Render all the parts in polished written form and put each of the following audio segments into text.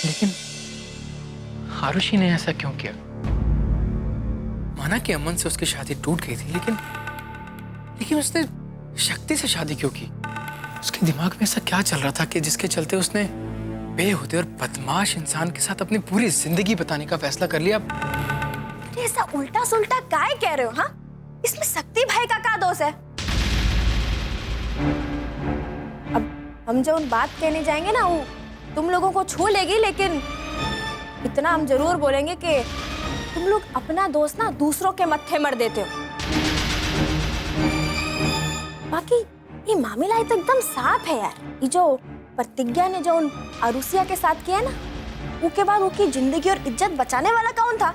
लेकिन आरुषि ने ऐसा क्यों किया? माना कि अमन से उसकी शादी टूट गई थी, लेकिन उसने शक्ति से शादी क्यों की? उसके दिमाग में ऐसा क्या चल रहा था कि जिसके चलते उसने बेहुदे और बदमाश इंसान के साथ अपनी पूरी जिंदगी बिताने का फैसला कर लिया? ऐसा उल्टा सुल्टा काय कह रहे हो? हाँ, इसमें शक्ति भाई का क्या दोष है? अब हम जो उन बात कहने जाएंगे ना, वो तुम लोगों को छू लेगी, लेकिन इतना हम जरूर बोलेंगे कि तुम लोग अपना दोस्त ना दूसरों के मत्थे मर देते हो। बाकी ये मामला तो एकदम साफ है यार। ये जो प्रतिज्ञा ने जो उन अरुषिया के साथ किया ना, उसके बाद उसकी जिंदगी और इज्जत बचाने वाला कौन था?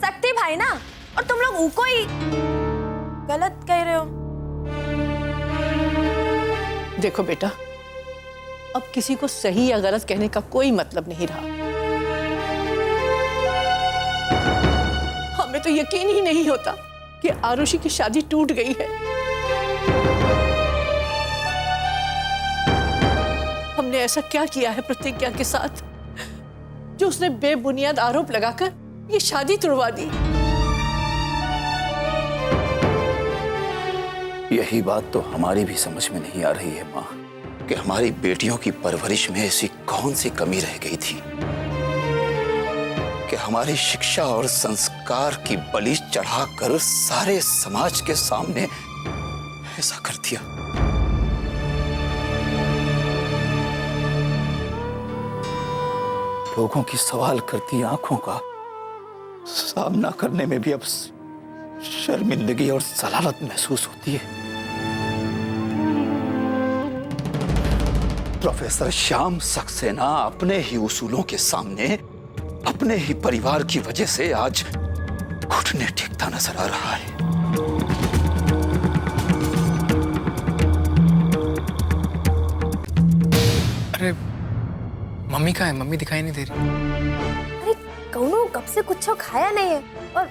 शक्ति भाई ना। और तुम लोग उनको ही गलत कह रहे हो। देखो बेटा, अब किसी को सही या गलत कहने का कोई मतलब नहीं रहा। हमें तो यकीन ही नहीं होता कि आरुषि की शादी टूट गई है। हमने ऐसा क्या किया है प्रतिज्ञा के साथ जो उसने बेबुनियाद आरोप लगाकर ये शादी तुड़वा दी? यही बात तो हमारी भी समझ में नहीं आ रही है माँ, कि हमारी बेटियों की परवरिश में ऐसी कौन सी कमी रह गई थी कि हमारी शिक्षा और संस्कार की बलि चढ़ाकर सारे समाज के सामने ऐसा कर दिया। लोगों की सवाल करती आंखों का सामना करने में भी अब शर्मिंदगी और जलालत महसूस होती है। प्रोफेसर श्याम सक्सेना अपने ही उसूलों के सामने अपने ही परिवार की वजह से आज घुटने टेकता नजर आ रहा है। अरे मम्मी कहाँ है? मम्मी दिखाई नहीं दे रही। अरे कौनो कब से कुछ खाया नहीं है, और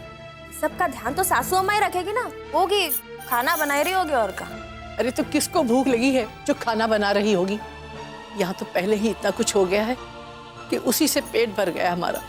सबका ध्यान तो सासू अम्मा ही रखेगी ना। होगी खाना बना रही होगी और का। अरे तो किसको भूख लगी है जो खाना बना रही होगी? यहाँ तो पहले ही इतना कुछ हो गया है कि उसी से पेट भर गया हमारा।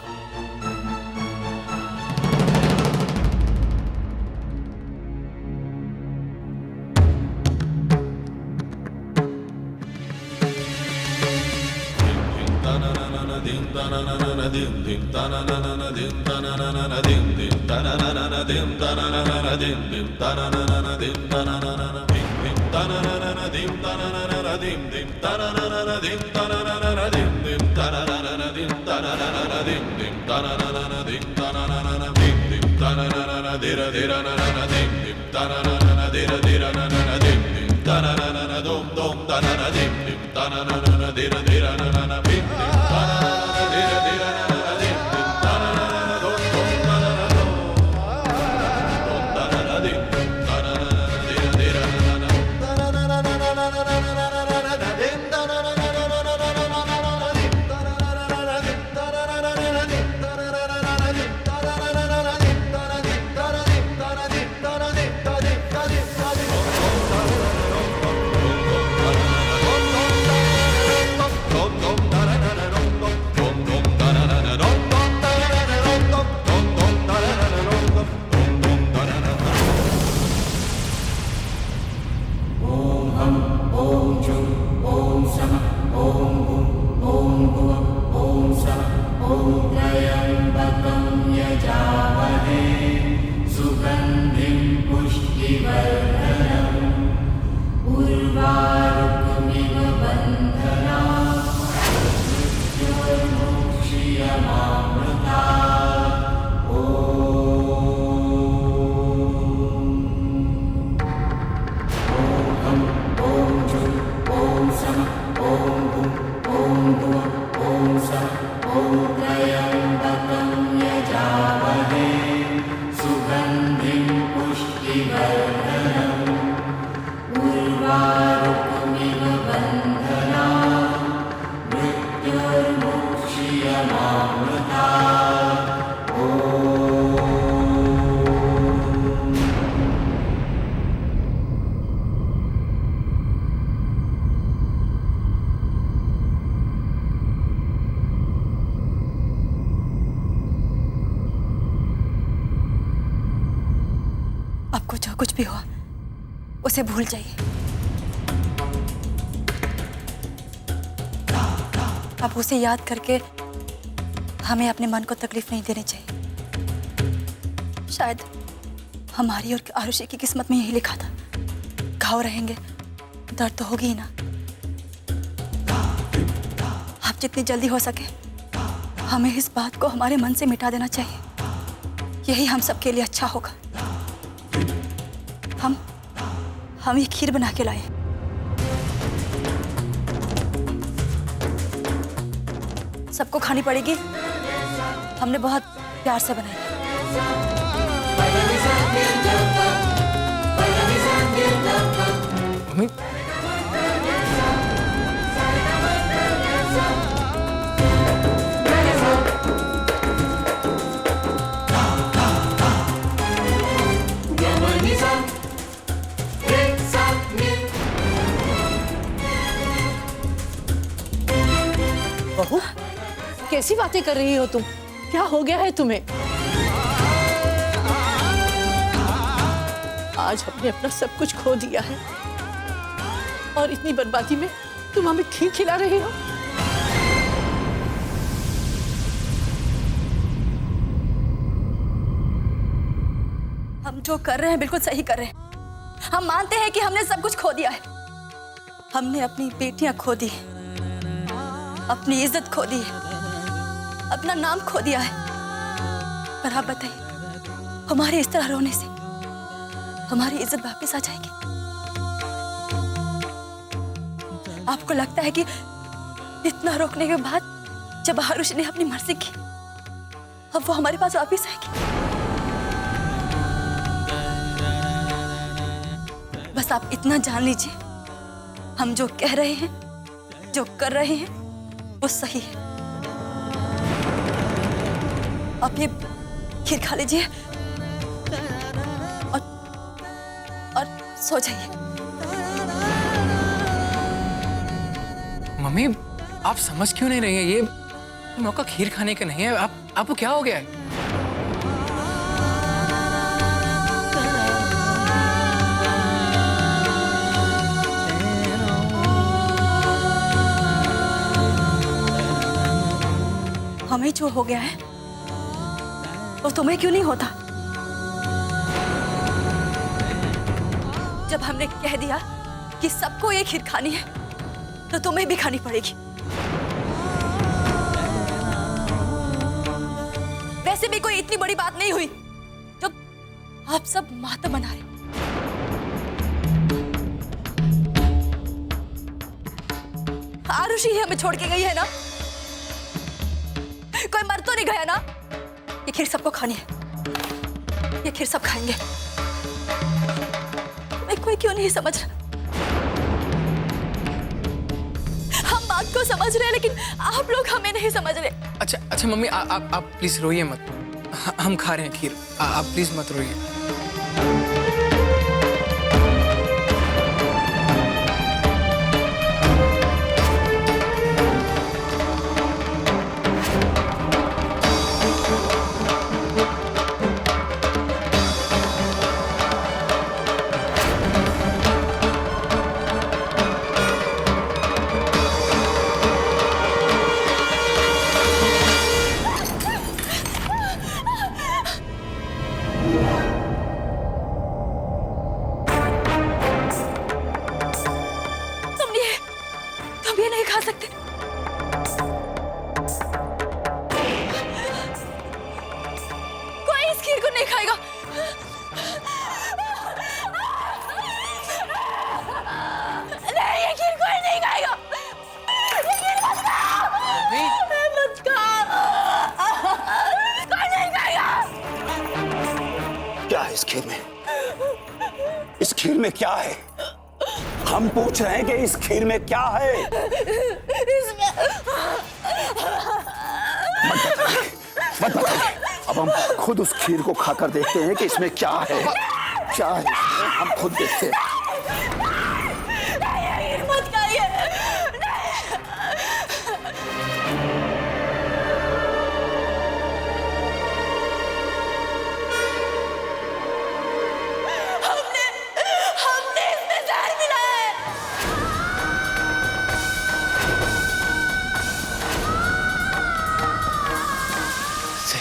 को जो कुछ भी हुआ उसे भूल जाइए। अब उसे याद करके हमें अपने मन को तकलीफ नहीं देनी चाहिए। शायद हमारी और आरुषि की किस्मत में यही लिखा था, घाव रहेंगे, दर्द तो होगी ही ना। अब जितनी जल्दी हो सके हमें इस बात को हमारे मन से मिटा देना चाहिए, यही हम सबके लिए अच्छा होगा। हम ये खीर बना के लाए। सबको खानी पड़ेगी, हमने बहुत प्यार से बनाई है। मम्मी, बहू, कैसी बातें कर रही हो तुम? क्या हो गया है तुम्हें? आज हमने अपना सब कुछ खो दिया है और इतनी बर्बादी में तुम हमें खीर खिला रही हो? हम जो कर रहे हैं बिल्कुल सही कर रहे हैं। हम मानते हैं कि हमने सब कुछ खो दिया है। हमने अपनी बेटियां खो दी, अपनी इज्जत खो दी है, अपना नाम खो दिया है। पर आप बताइए, हमारे इस तरह रोने से हमारी इज्जत वापस आ जाएगी? आपको लगता है कि इतना रोकने के बाद जब आरुषि ने अपनी मर्जी की, अब वो हमारे पास वापस आएगी? बस आप इतना जान लीजिए, हम जो कह रहे हैं, जो कर रहे हैं, वो सही है। आप ये खीर खा लीजिए और सो जाइए। मम्मी, आप समझ क्यों नहीं रही हैं? ये मौका खीर खाने का नहीं है। आपको क्या हो गया है? हमें जो हो गया है वो तुम्हें क्यों नहीं होता? जब हमने कह दिया कि सबको ये खीर खानी है तो तुम्हें भी खानी पड़ेगी। वैसे भी कोई इतनी बड़ी बात नहीं हुई तो आप सब मातम मना रहे। आरुषि ही हमें छोड़ के गई है ना, कोई मर तो नहीं गया ना? ये खीर सबको खानी है, ये खीर सब खाएंगे। मैं कोई क्यों नहीं समझ रहा? हम बात को समझ रहे हैं लेकिन आप लोग हमें नहीं समझ रहे। अच्छा मम्मी, आप प्लीज रोइए मत। हम खा रहे हैं खीर, आप प्लीज मत रोइए। तुम ये नहीं खा सकते। कोई इस खीर को नहीं खाएगा। नहीं, ये खीर कोई नहीं खाएगा। ये खीर मत खाओ। मत खाओ। कोई नहीं खाएगा। क्या है इस खीर में? इस खीर में क्या है? हम पूछ रहे हैं कि इस खीर में क्या है? मत बताइए। अब हम खुद उस खीर को खाकर देखते हैं कि इसमें क्या है। क्या है इसमें? हम खुद देखते हैं। मत खाइए।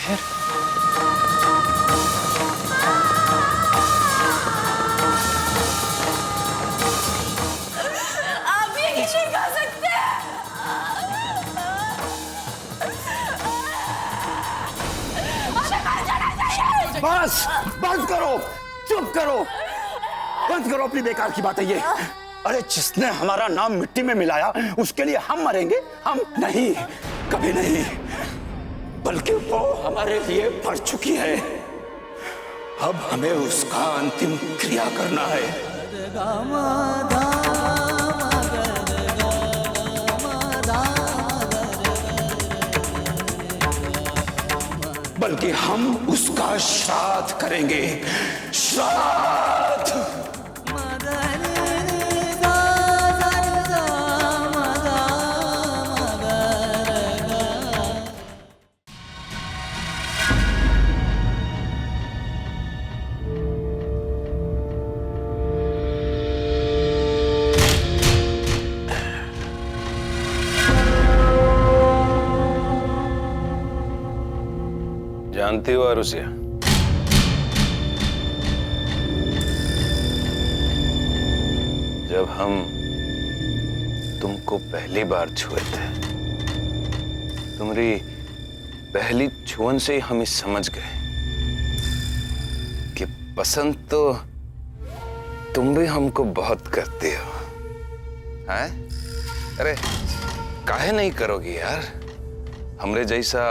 खैर, आप ये नहीं खा सकते। बस बंद करो, चुप करो, बंद करो अपनी बेकार की बातें ये। अरे जिसने हमारा नाम मिट्टी में मिलाया उसके लिए हम मरेंगे? हम नहीं, कभी नहीं, बल्कि वो हमारे लिए मर चुकी है। अब हमें उसका अंतिम क्रिया करना है। बल्कि हम उसका श्राद्ध करेंगे, श्राद्ध। जानती हो आरुषिया, जब हम तुमको पहली बार छुए थे, तुम्हारी पहली छुअन से ही हम ही समझ गए कि पसंद तो तुम भी हमको बहुत करते हो, हैं? अरे काहे नहीं करोगी यार? हमरे जैसा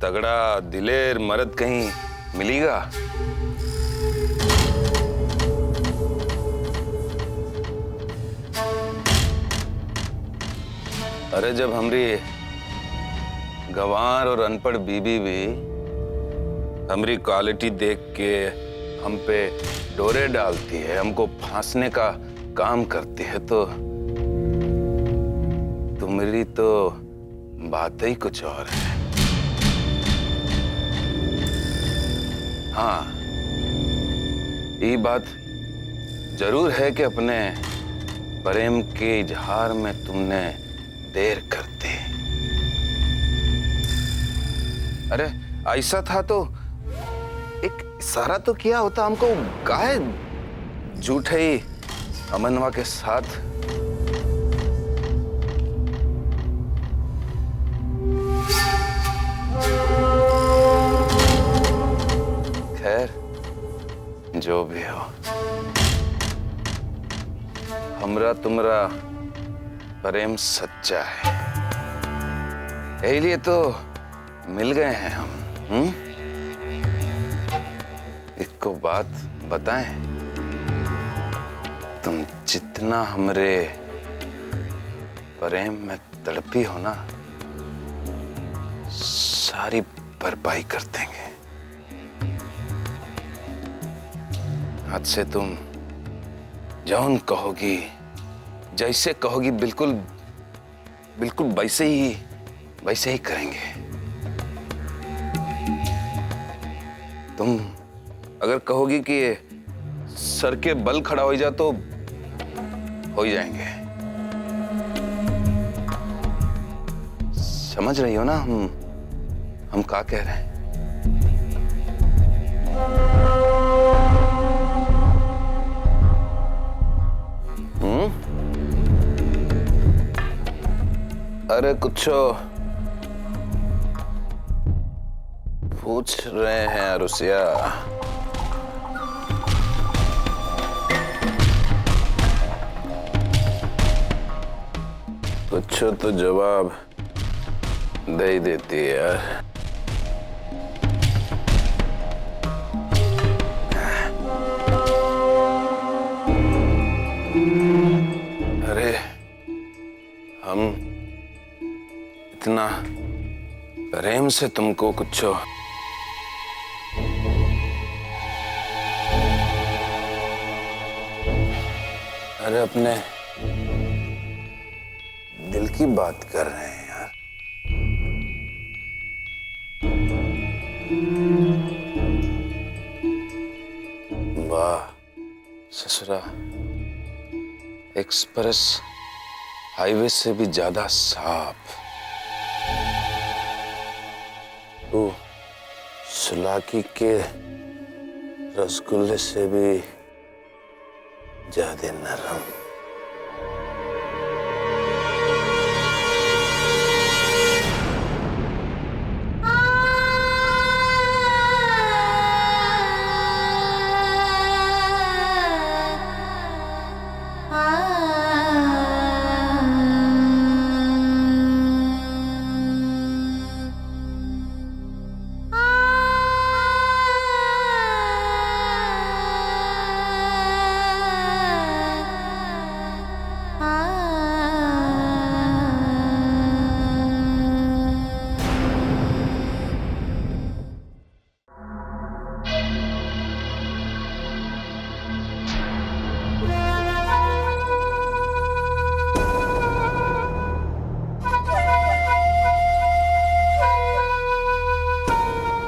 तगड़ा दिलेर मर्द कहीं मिलेगा? अरे जब हमारी गंवार और अनपढ़ बीबी भी हमारी क्वालिटी देख के हम पे डोरे डालती है, हमको फांसने का काम करती है, तो तुम्हारी तो बात ही कुछ और है। हाँ, ये बात जरूर है कि अपने प्रेम के इजहार में तुमने देर कर दी। अरे ऐसा था तो एक इशारा तो किया होता हमको, काहे झूठे ही अमनवा के साथ। खैर, जो भी हो, हमरा तुमरा प्रेम सच्चा है, यही लिए तो मिल गए हैं हम। एक को बात बताएं, तुम जितना हमरे प्रेम में तड़पी हो ना, सारी भरपाई कर देंगे। आज से तुम जौन कहोगी, जैसे कहोगी, बिल्कुल बिल्कुल वैसे ही करेंगे। तुम अगर कहोगी कि सर के बल खड़ा हो जा तो हो ही जाएंगे। समझ रही हो ना हम क्या कह रहे हैं? अरे कुछ पूछ रहे हैं आरुषिया? कुछ तो जवाब दे ही देती है यार। अरे हम इतना प्रेम से तुमको कुछ अरे अपने दिल की बात कर रहे हैं यार। वाह ससुरा, एक्सप्रेस हाईवे से भी ज्यादा साफ। सुलाकी के रसगुल्ले से भी ज्यादा नरम।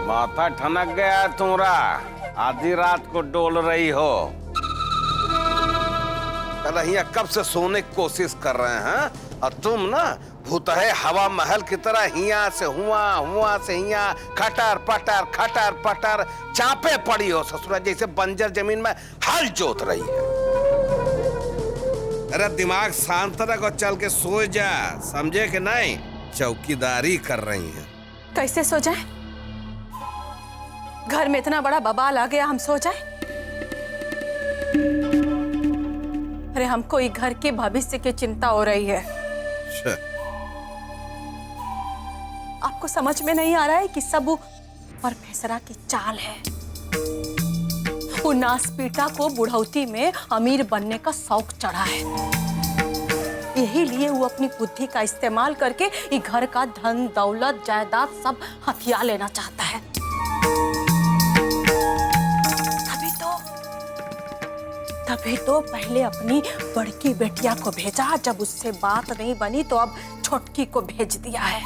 माथा ठनक गया तुम्हारा, आधी रात को डोल रही हो। कन्हैया कब से सोने की कोशिश कर रहे हैं और तुम ना भूतहे हवा महल की तरह हिया से हुआ, हुआ से हिया, खटर पटर चापे पड़ी हो ससुरा, जैसे बंजर जमीन में हल जोत रही है। अरे दिमाग शांत रख और चल के सो जा, समझे कि नहीं? चौकीदारी कर रही है। कैसे सो जाए? घर में इतना बड़ा बवाल आ गया, हम सो जाए? अरे हमको ये घर के भविष्य की चिंता हो रही है। आपको समझ में नहीं आ रहा है कि सब वो प्रोफेसरा की चाल है। वो नासपीटा को बुढ़ौती में अमीर बनने का शौक चढ़ा है। यही लिए वो अपनी बुद्धि का इस्तेमाल करके ये घर का धन दौलत जायदाद सब हथिया लेना चाहता है। तभी तो पहले अपनी बड़की बेटिया को भेजा, जब उससे बात नहीं बनी तो अब छोटकी को भेज दिया है।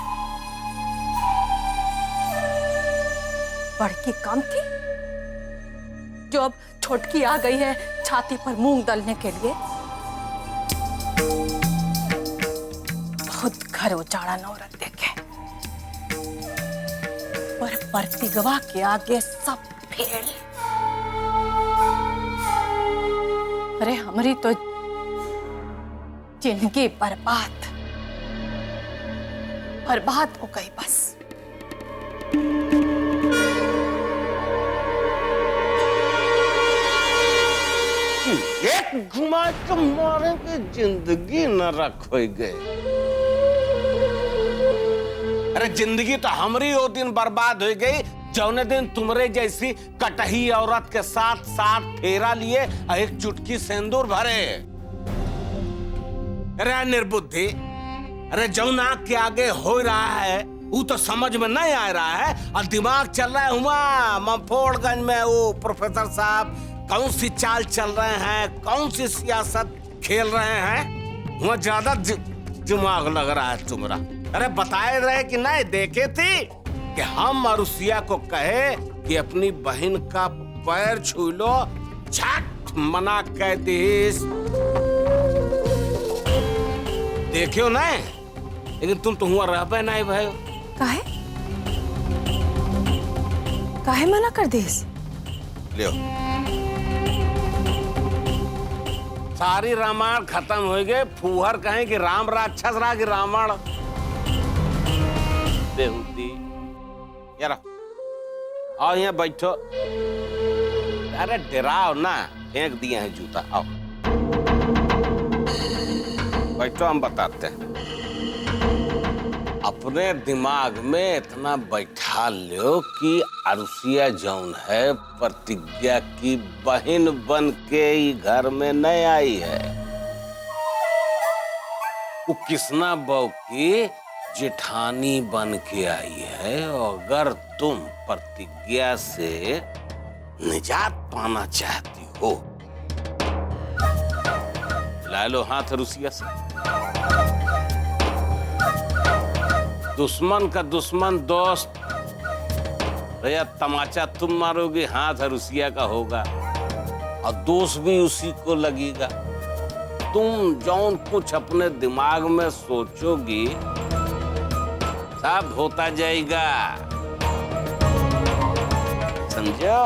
बड़की कम थी, जो अब छोटकी आ गई है छाती पर मूंग दलने के लिए। बहुत घर उजाड़ा नौरत देखे, पर प्रतिगवा के आगे सब फेल। अरे हमारी तो जिंदगी बर्बाद हो गई बस। एक घुमा के मारे की जिंदगी नरक हो गई। अरे जिंदगी तो हमारी वो दिन बर्बाद हो गई जौने दिन तुमरे जैसी कटही औरत के साथ साथ फेरा लिए और एक चुटकी सिंदूर भरे। अरे निर्बुद्धि, अरे जौन आंख के आगे हो रहा है वो तो समझ में नहीं आ रहा है और दिमाग चल रहा है हुआ मंफोड़गंज में। वो प्रोफेसर साहब कौन सी चाल चल रहे हैं, कौन सी सियासत खेल रहे हैं, वहाँ ज्यादा दिमाग लग रहा है तुम्हारा। अरे बताए रहे कि नहीं देखे थी कि हम अरुसिया को कहे कि अपनी बहन का पैर छू लो, झट मना कह दीस। देखियो नहीं, लेकिन तुम तो हुआ रह पे नहीं भाई। काहे मना कर दीस? लियो, सारी रामायण खत्म हो गए। फूहर कहें कि राम राक्षस रहा कि रावण बेहुदी। यार आओ यहाँ बैठो। अरे डराओ ना, फेंक दिए हैं जूता। आओ बैठो, हम बताते हैं। अपने दिमाग में इतना बैठा लो कि अरुसिया जौन है प्रतिज्ञा की बहन बन के ही घर में नहीं आई है। वो किसना बहू की जेठानी बन के आई है। अगर तुम प्रतिज्ञा से निजात पाना चाहती हो, ला लो हाथ रुसिया से। दुश्मन का दुश्मन दोस्त, भैया तमाचा तुम मारोगे, हाथ रुसिया का होगा और दोष भी उसी को लगेगा। तुम जौन कुछ अपने दिमाग में सोचोगी सब होता जाएगा। समझो।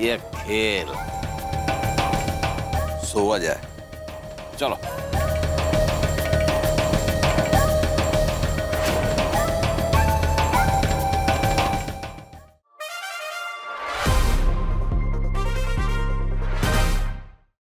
ये खेल सोवा जाए, चलो।